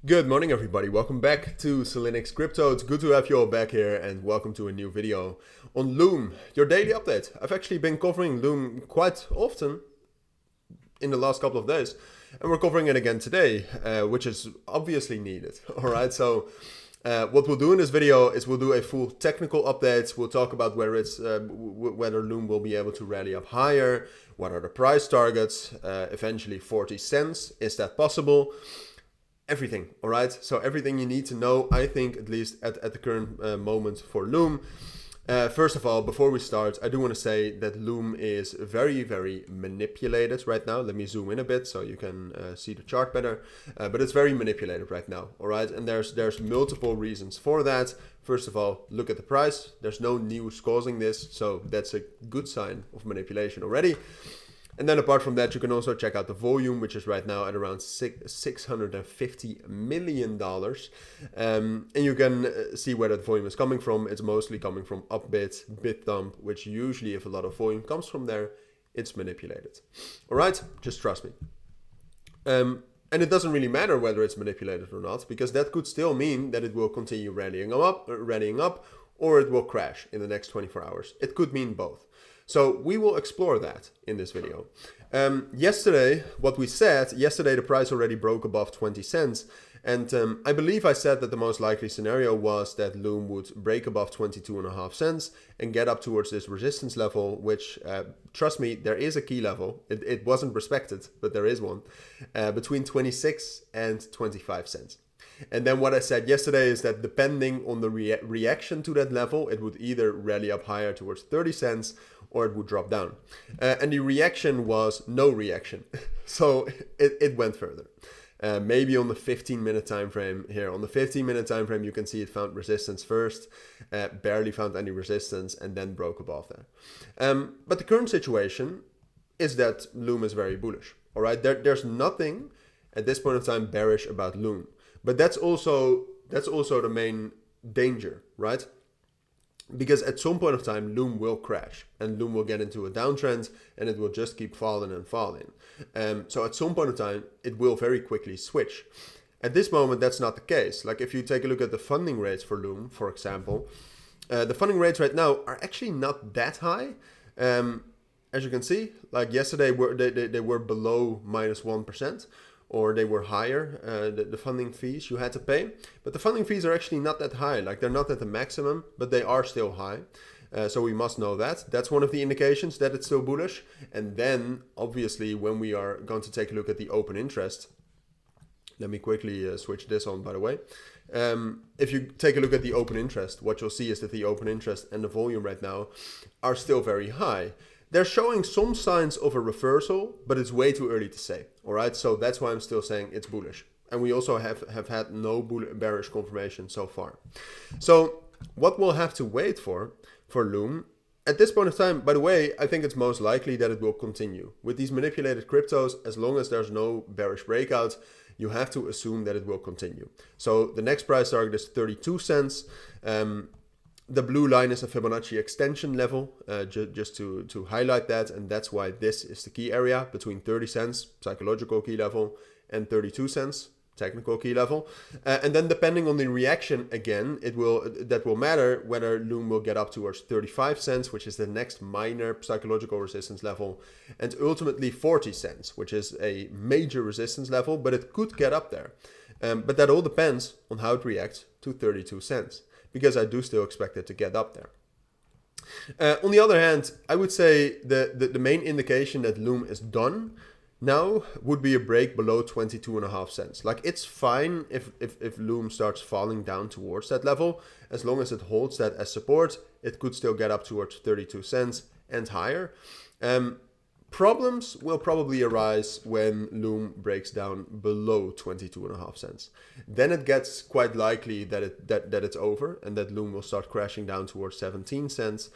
Good morning, everybody. Welcome back to Cilinix Crypto. It's good to have you all back here, and welcome to a new video on Loom, your daily update. I've actually been covering Loom quite often in the last couple of days, and we're covering it again today, which is obviously needed. All right, so what we'll do in this video is we'll do a full technical update. We'll talk about whether Loom will be able to rally up higher, what are the price targets, eventually 40 cents. Is that possible? Everything, all right? So everything you need to know, I think, at least at the current moment for Loom. First of all, before we start, I do want to say that Loom is very, very manipulated right now. Let me zoom in a bit so you can see the chart better. But it's very manipulated right now, all right? And there's multiple reasons for that. First of all, look at the price. There's no news causing this, so that's a good sign of manipulation already. And then apart from that, you can also check out the volume, which is right now at around $650 million. And you can see where that volume is coming from. It's mostly coming from Upbit, Bitdump, which usually, if a lot of volume comes from there, it's manipulated. All right, just trust me. And it doesn't really matter whether it's manipulated or not, because that could still mean that it will continue rallying up, or it will crash in the next 24 hours. It could mean both. So we will explore that in this video. Yesterday, the price already broke above 20 cents. And I believe I said that the most likely scenario was that Loom would break above 22.5 cents and get up towards this resistance level, which, trust me, there is a key level. It wasn't respected, but there is one, between 26 and 25 cents. And then what I said yesterday is that depending on the reaction to that level, it would either rally up higher towards 30 cents or it would drop down. And the reaction was no reaction. So it went further. Maybe on the 15-minute time frame here. On the 15-minute time frame, you can see it found resistance first, barely found any resistance, and then broke above that. But the current situation is that Loom is very bullish. All right, there's nothing at this point in time bearish about Loom. But that's also the main danger, right? Because at some point of time, Loom will crash and Loom will get into a downtrend and it will just keep falling and falling. So at some point of time, it will very quickly switch. At this moment, that's not the case. Like if you take a look at the funding rates for Loom, for example, the funding rates right now are actually not that high. As you can see, like yesterday, they were below -1%. Or they were higher, the funding fees you had to pay. But the funding fees are actually not that high. Like they're not at the maximum, but they are still high. So we must know that. That's one of the indications that it's still bullish. And then obviously when we are going to take a look at the open interest, let me quickly switch this on, by the way. If you take a look at the open interest, what you'll see is that the open interest and the volume right now are still very high. They're showing some signs of a reversal, but it's way too early to say. All right, so that's why I'm still saying it's bullish. And we also have had no bearish confirmation so far. So what we'll have to wait for Loom, at this point of time, by the way, I think it's most likely that it will continue. With these manipulated cryptos, as long as there's no bearish breakout, you have to assume that it will continue. So the next price target is 32 cents. The blue line is a Fibonacci extension level, just to highlight that, and that's why this is the key area between 30 cents, psychological key level, and 32 cents, technical key level. And then depending on the reaction, again, that will matter whether Loom will get up towards 35 cents, which is the next minor psychological resistance level, and ultimately 40 cents, which is a major resistance level, but it could get up there. But that all depends on how it reacts to 32 cents. Because I do still expect it to get up there. On the other hand, I would say the main indication that Loom is done now would be a break below 22.5 cents. Like it's fine if Loom starts falling down towards that level. As long as it holds that as support, it could still get up towards 32 cents and higher. Problems will probably arise when Loom breaks down below 22.5 cents. Then it gets quite likely that it's over and that Loom will start crashing down towards 17 cents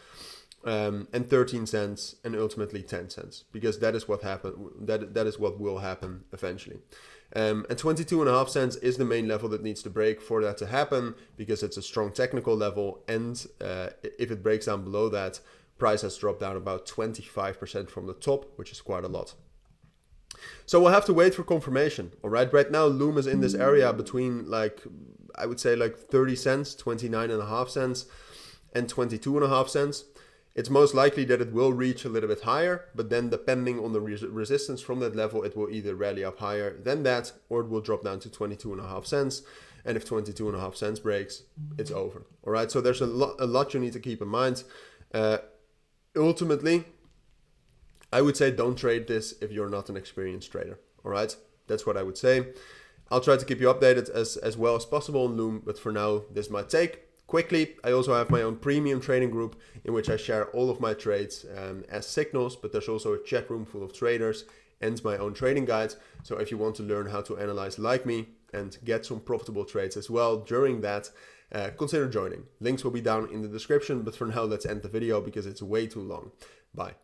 and 13 cents and ultimately 10 cents, because that is what happened. That is what will happen eventually. And 22.5 cents is the main level that needs to break for that to happen, because it's a strong technical level, and if it breaks down below that, price has dropped down about 25% from the top, which is quite a lot. So we'll have to wait for confirmation. All right, right now Loom is in this area between, like, I would say like 30 cents, 29.5 cents, and 22.5 cents. It's most likely that it will reach a little bit higher, but then depending on the resistance from that level, it will either rally up higher than that, or it will drop down to 22.5 cents. And if 22.5 cents breaks, it's over. All right, so there's a lot you need to keep in mind. Ultimately, I would say don't trade this if you're not an experienced trader. All right, that's what I would say. I'll try to keep you updated as well as possible on Loom, but for now, this is my take. Quickly, I also have my own premium trading group in which I share all of my trades as signals, but there's also a chat room full of traders and my own trading guides. So if you want to learn how to analyze like me and get some profitable trades as well during that, consider joining. Links will be down in the description, but for now, let's end the video because it's way too long. Bye.